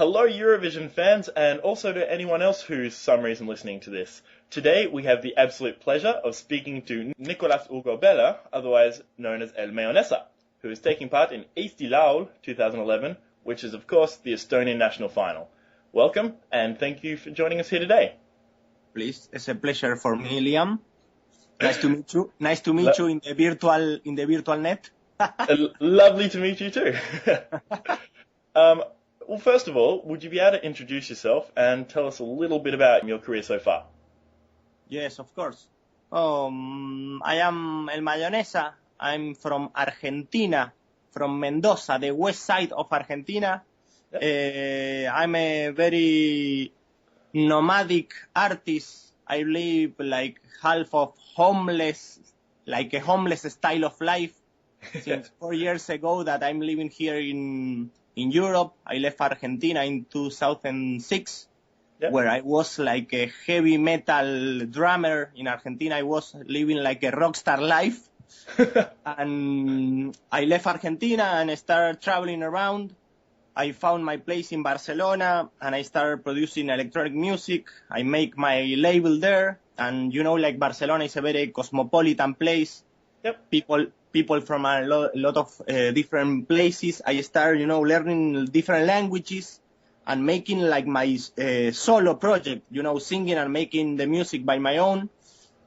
Hello Eurovision fans, and also to anyone else who's some reason listening to this. Today we have the absolute pleasure of speaking to Nicolas Hugo Behler, otherwise known as ELMAYONESA, who is taking part in Eesti Laul 2011, which is of course the Estonian national final. Welcome, and thank you for joining us here today. Please, it's a pleasure for me, Liam. Nice to meet you. Nice to meet you in the virtual net. Lovely to meet you too. Well, first of all, would you be able to introduce yourself and tell us a little bit about your career so far? Yes, of course. I am ELMAYONESA. I'm from Argentina, from Mendoza, the west side of Argentina. Yep. I'm a very nomadic artist. I live like half of homeless, like a homeless style of life. Since 4 years ago that I'm living here in Europe. I left Argentina in 2006, yep, where I was like a heavy metal drummer. In Argentina, I was living like a rock star life. And I left Argentina and I started traveling around. I found my place in Barcelona and I started producing electronic music. I make my label there. And you know, like Barcelona is a very cosmopolitan place. Yep. People from a lot of different places. I started, learning different languages and making like my solo project, singing and making the music by my own.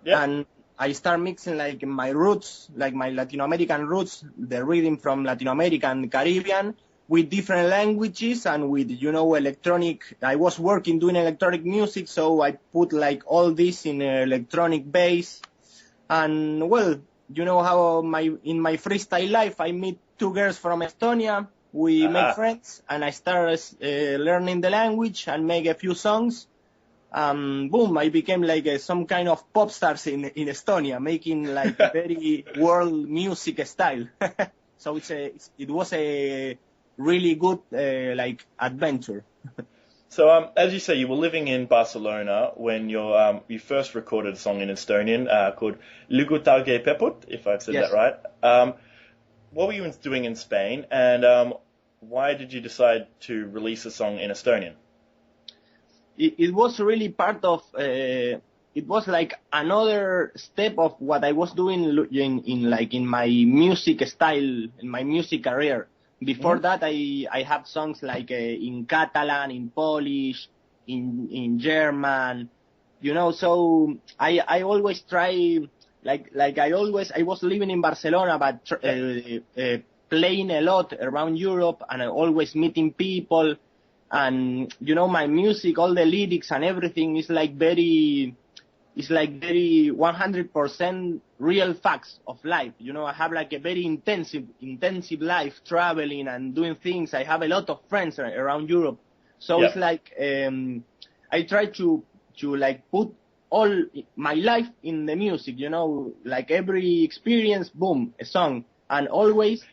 Yep. And I start mixing like my roots, like my Latin American roots, the rhythm from Latin America and Caribbean with different languages and with, electronic. I was working doing electronic music, so I put like all this in electronic bass. And well, you know how in my freestyle life, I meet two girls from Estonia. We make friends, and I started learning the language and make a few songs. Boom! I became like some kind of pop stars in Estonia, making like a very world music style. So it was a really good like adventure. So, as you say, you were living in Barcelona when you first recorded a song in Estonian called Lugu Talge Peput, if I've said that right. What were you doing in Spain, and why did you decide to release a song in Estonian? It was really part of, it was like another step of what I was doing in my music style, in my music career. Before that, I have songs like in Catalan, in Polish, in German, so I always try, I was living in Barcelona, but playing a lot around Europe and always meeting people. And, my music, all the lyrics and everything is like very 100% real facts of life. I have like a very intensive life, traveling and doing things. I have a lot of friends around Europe. So It's like, I try to like put all my life in the music, like every experience, boom, a song. And always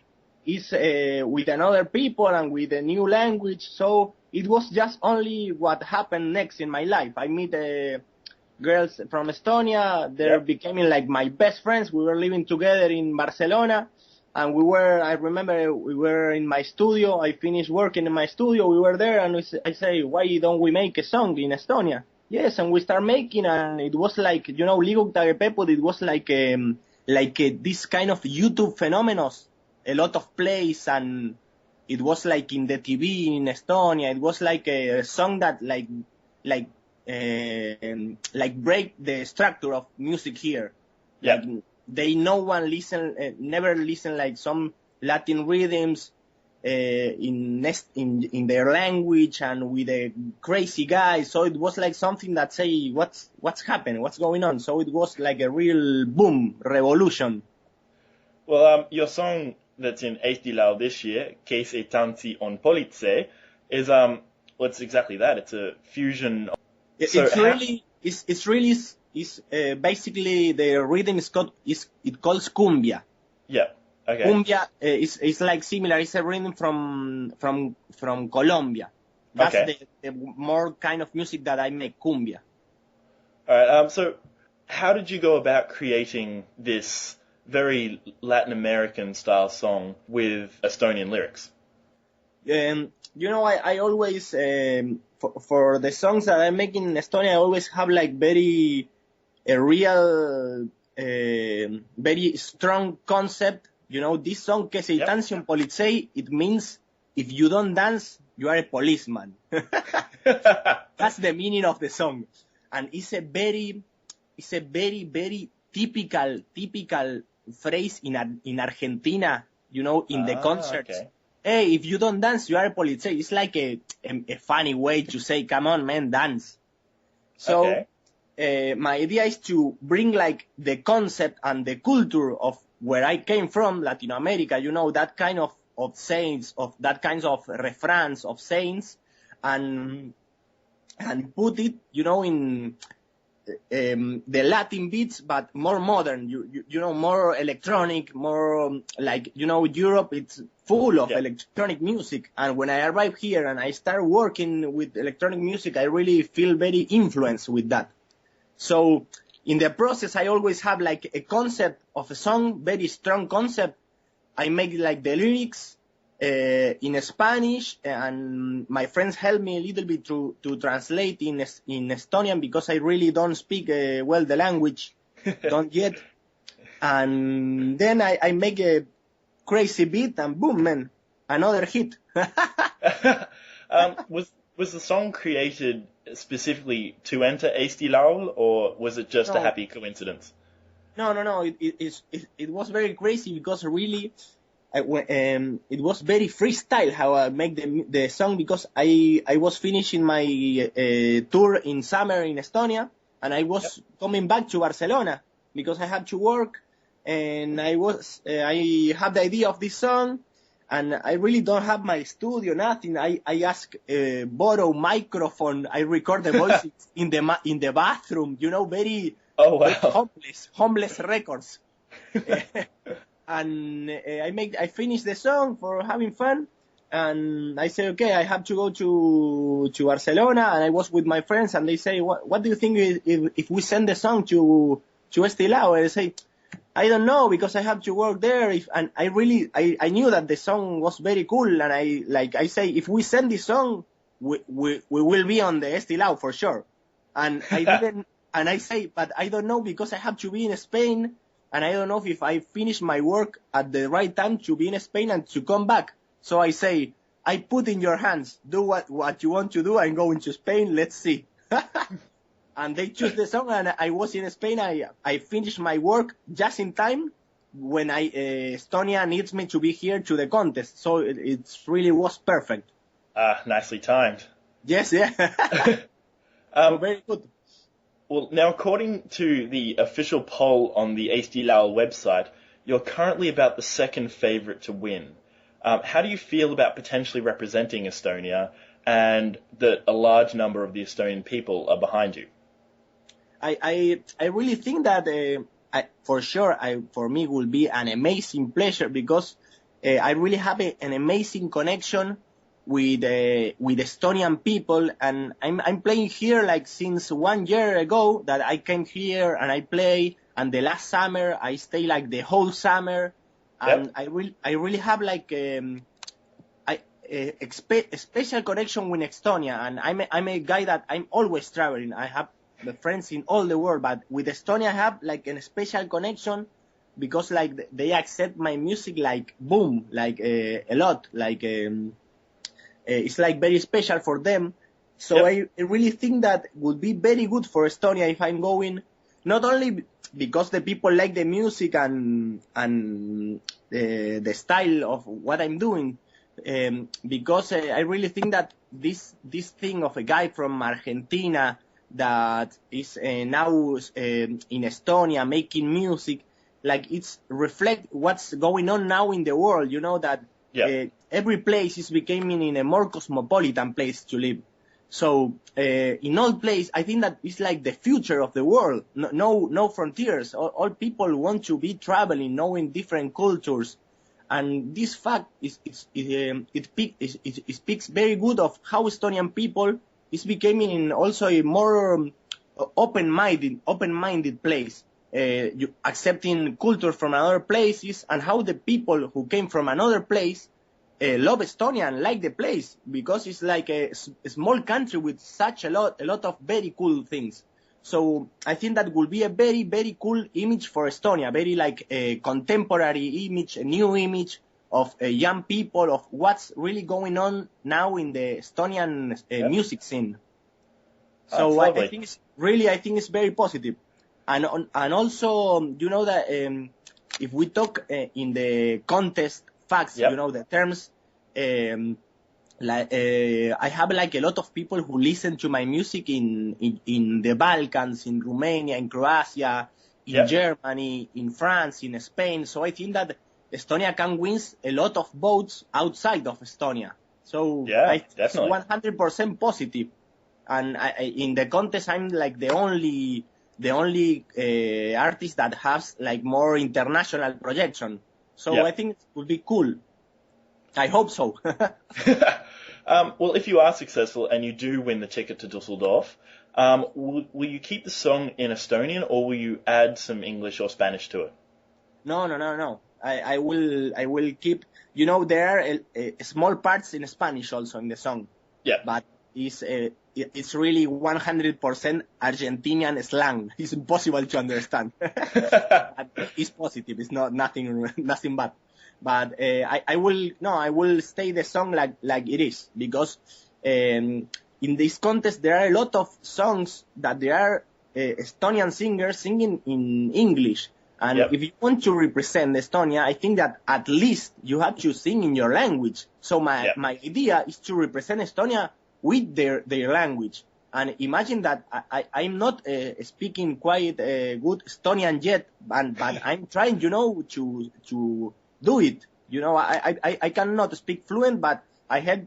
is with another people and with a new language. So it was just only what happened next in my life. I meet girls from Estonia. They're becoming like my best friends. We were living together in Barcelona, and I remember we were in my studio. I finished working in my studio. We were there, and I say, why don't we make a song in Estonia? Yes, and we start making, and it was like, Ligu Tagepeput, it was like this kind of YouTube phenomenon, a lot of plays, and it was like in the TV in Estonia. It was like a song that like break the structure of music here. Yeah. Like never listen like some Latin rhythms in their language and with a crazy guy. So it was like something that say what's happened, what's going on. So it was like a real boom, revolution. Well, your song that's in Eesti Laul this year, Kes ei tantsi on politsei, is it's exactly that. It's a fusion. Basically the rhythm it calls cumbia. Yeah. Okay. Cumbia is like similar. It's a rhythm from Colombia. That's the more kind of music that I make, cumbia. All right. So how did you go about creating this very Latin American style song with Estonian lyrics? I always, for the songs that I'm making in Estonia, I always have like a real, very strong concept. This song, Que se Yep. dance un polizei, it means if you don't dance, you are a policeman. That's the meaning of the song. And it's a very, very typical phrase in Argentina, in the concerts. Okay. Hey, if you don't dance, you are a polizei. It's like a funny way to say, come on, man, dance. So, Okay. my idea is to bring like the concept and the culture of where I came from, Latin America, that kind of sayings, of that kinds of refrains of sayings, and put it, in the Latin beats, but more modern, more electronic, more like, Europe, it's full of electronic music. And when I arrive here and I start working with electronic music, I really feel very influenced with that. So in the process, I always have like a concept of a song, very strong concept. I make like the lyrics in Spanish, and my friends help me a little bit to translate in Estonian, because I really don't speak well the language, don't yet. And then I make a crazy beat, and boom, man, another hit. Was the song created specifically to enter Eesti Laul, or was it just a happy coincidence? No. It was very crazy, because really, it was very freestyle how I make the song, because I was finishing my tour in summer in Estonia, and I was coming back to Barcelona because I had to work, and I had the idea of this song, and I really don't have my studio, nothing. I ask borrow microphone. I record the voices in the bathroom, very very homeless records. And I finished the song for having fun, and I say, okay, I have to go to Barcelona, and I was with my friends, and they say, what do you think if we send the song to Eesti Laul? And I say, I don't know, because I have to work there. And I knew that the song was very cool, and I say, if we send this song, we will be on the Eesti Laul for sure. And I didn't, and I say, but I don't know, because I have to be in Spain, and I don't know if I finish my work at the right time to be in Spain and to come back. So I say, I put in your hands, do what you want to do. I'm going to Spain, let's see. And they choose the song, and I was in Spain. I finished my work just in time when Estonia needs me to be here to the contest. So it really was perfect. Nicely timed. Yes, yeah. So very good. Well, now, according to the official poll on the Eesti Laul website, you're currently about the second favourite to win. How do you feel about potentially representing Estonia, and that a large number of the Estonian people are behind you? I really think that for sure, for me, will be an amazing pleasure, because I really have an amazing connection with Estonian people, and I'm playing here like since 1 year ago that I came here and I play, and the last summer I stay like the whole summer, and I really have like a special connection with Estonia, and I'm a guy that I'm always traveling. I have the friends in all the world, but with Estonia I have like a special connection, because like they accept my music like boom, like a lot, like it's like very special for them. So I really think that would be very good for Estonia if I'm going, not only because the people like the music and the style of what I'm doing, because I really think that this thing of a guy from Argentina that is now in Estonia making music, like it's reflect what's going on now in the world, that every place is becoming in a more cosmopolitan place to live. So in all places, I think that it's like the future of the world. No frontiers. All people want to be traveling, knowing different cultures, and this fact it speaks very good of how Estonian people is becoming also a more open-minded place, accepting culture from other places, and how the people who came from another place love Estonia and like the place because it's like a small country with such a lot of very cool things. So I think that will be a very, very cool image for Estonia, very like a contemporary image, a new image of young people, of what's really going on now in the Estonian music scene. So I think it's very positive. And also, you know that if we talk in the contest facts, you know, the terms, I have like a lot of people who listen to my music in the Balkans, in Romania, in Croatia, in Germany, in France, in Spain. So I think that Estonia can win a lot of votes outside of Estonia. So it's 100% positive. And in the contest, I'm like the only artist that has like more international projection. So I think it would be cool. I hope so. Well, if you are successful and you do win the ticket to Dusseldorf, will you keep the song in Estonian or will you add some English or Spanish to it? No. I will keep. You know, there are small parts in Spanish also in the song. Yeah. But it's really 100% Argentinian slang. It's impossible to understand. It's positive. It's not nothing bad. But I will stay the song like it is because in this contest there are a lot of songs that there are Estonian singers singing in English. And if you want to represent Estonia, I think that at least you have to sing in your language. So my idea is to represent Estonia with their language. And imagine that I'm not speaking quite good Estonian yet, but I'm trying, you know, to do it. You know, I cannot speak fluent, but I have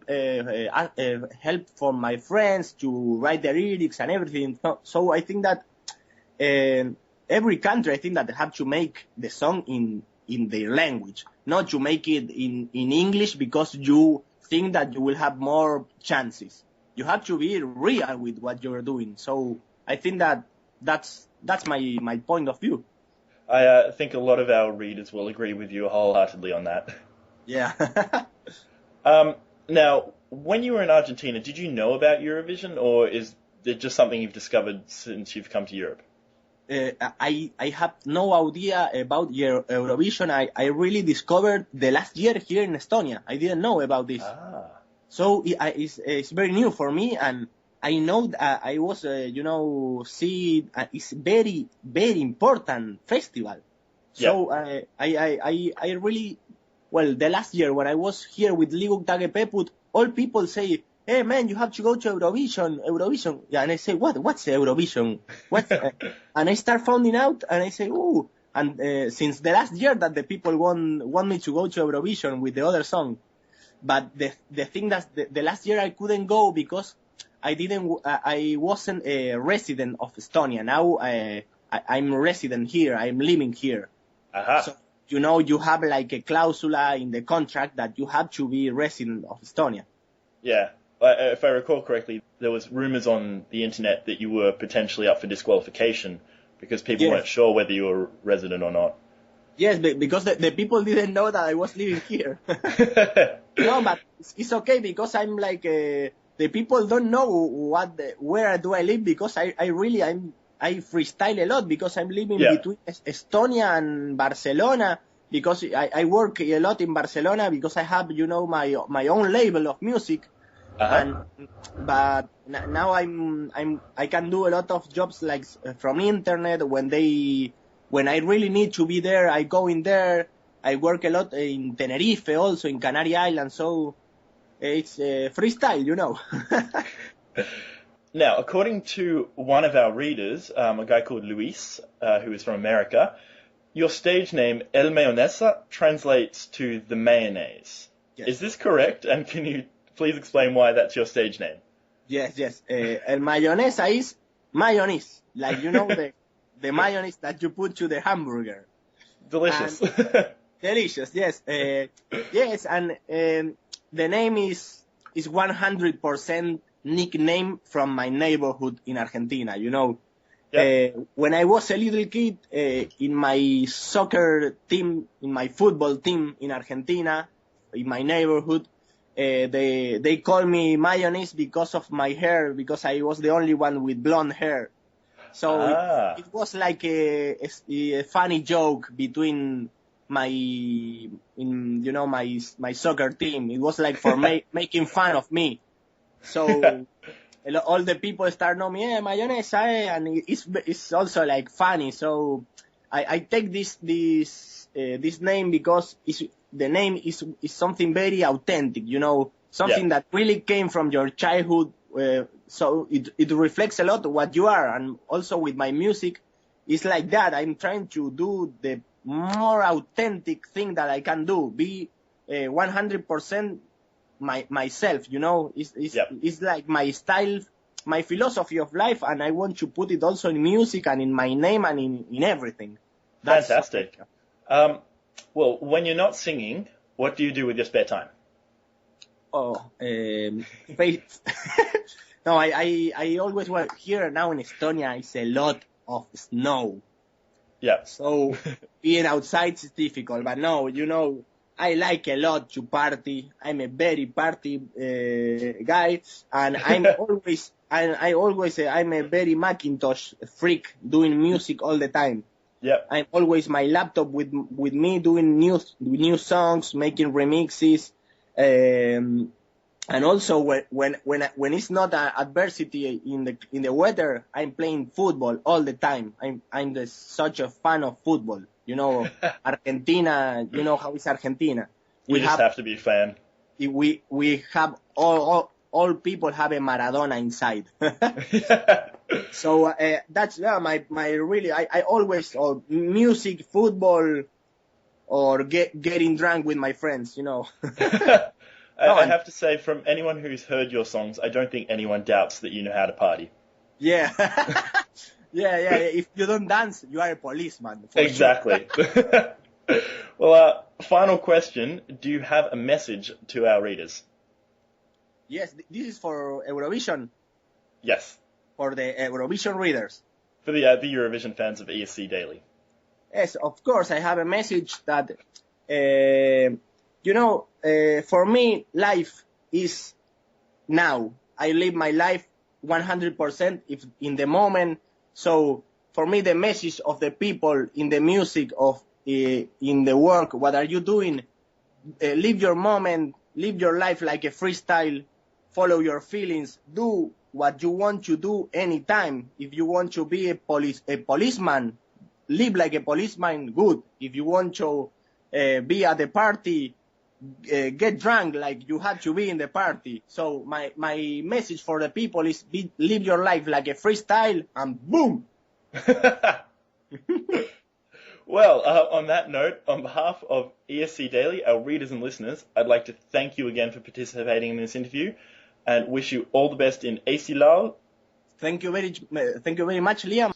help from my friends to write the lyrics and everything. So I think that every country, I think that they have to make the song in their language, not to make it in English because you think that you will have more chances. You have to be real with what you're doing. So I think that that's my point of view. I think a lot of our readers will agree with you wholeheartedly on that. Yeah. Now, when you were in Argentina, did you know about Eurovision, or is it just something you've discovered since you've come to Europe? I have no idea about Eurovision. I really discovered the last year here in Estonia. I didn't know about this. So it's very new for me, and I know I was, see it's very, very important festival. So I really, well, the last year when I was here with Liguk Tagepeput, all people say, hey man, you have to go to Eurovision. Yeah, and I say, what's Eurovision? And I start finding out, and I say, oh, and since the last year that the people want me to go to Eurovision with the other song. But the thing that the last year I couldn't go because I wasn't a resident of Estonia. Now I'm a resident here. I'm living here. So, you know, you have like a clausula in the contract that you have to be resident of Estonia. Yeah. If I recall correctly, there was rumors on the internet that you were potentially up for disqualification because people weren't sure whether you were a resident or not. Yes, because the people didn't know that I was living here. No, but it's okay because I'm like, the people don't know where do I live because I freestyle a lot because I'm living between Estonia and Barcelona because I work a lot in Barcelona because I have, you know, my own label of music. But now I can do a lot of jobs like from internet when I really need to be there, I go in there. I work a lot in Tenerife, also in Canary Islands, so it's freestyle, you know. Now, according to one of our readers, a guy called Luis, who is from America, your stage name, ELMAYONESA, translates to the Mayonnaise. Yes. Is this correct? And can you please explain why that's your stage name? Yes. El Mayonnaise is mayonnaise, like, you know, the mayonnaise that you put to the hamburger. Delicious. Delicious, yes. Yes, and the name is 100% nickname from my neighborhood in Argentina, you know. When I was a little kid, in my soccer team, in my football team in Argentina, in my neighborhood. They call me Mayonnaise because of my hair, because I was the only one with blonde hair. So it was like a funny joke between my soccer team. It was like for making fun of me. So all the people start knowing me, Mayonnaise, and it's also like funny. So I take this name because the name is something very authentic, something that really came from your childhood. So it reflects a lot of what you are. And also with my music, it's like that. I'm trying to do the more authentic thing that I can do, be 100% myself, It's like my style, my philosophy of life, and I want to put it also in music and in my name and in everything. That's fantastic. Well, when you're not singing, what do you do with your spare time? Faith. No, I always work here now in Estonia. It's a lot of snow. Yeah. So being outside is difficult, but no, I like a lot to party. I'm a very party guy, and I'm I'm a very Macintosh freak, doing music all the time. Yeah. I'm always my laptop with me doing new songs, making remixes, and also when it's not adversity in the weather, I'm playing football all the time. I'm such a fan of football. Argentina. You know how it's Argentina. We just have to be a fan. We have all people have a Maradona inside. So that's my really. I always music, football, or getting drunk with my friends. I have to say, from anyone who's heard your songs, I don't think anyone doubts that you know how to party. Yeah. Yeah. If you don't dance, you are a policeman. Exactly. Sure. Well, final question. Do you have a message to our readers? Yes, this is for Eurovision. Yes. For the Eurovision readers. For the Eurovision fans of ESCDaily. Yes, of course, I have a message that, for me, life is now. I live my life 100% if in the moment. So for me, the message of the people in the music in the work, what are you doing? Live your moment, live your life like a freestyle, follow your feelings, do what you want to do anytime. If you want to be a policeman, live like a policeman, good. If you want to be at the party, get drunk like you had to be in the party. So my message for the people is live your life like a freestyle, and boom. Well, on that note, on behalf of ESCDaily, our readers and listeners, I'd like to thank you again for participating in this interview and wish you all the best in Eesti Laul. Thank you very much, Liam.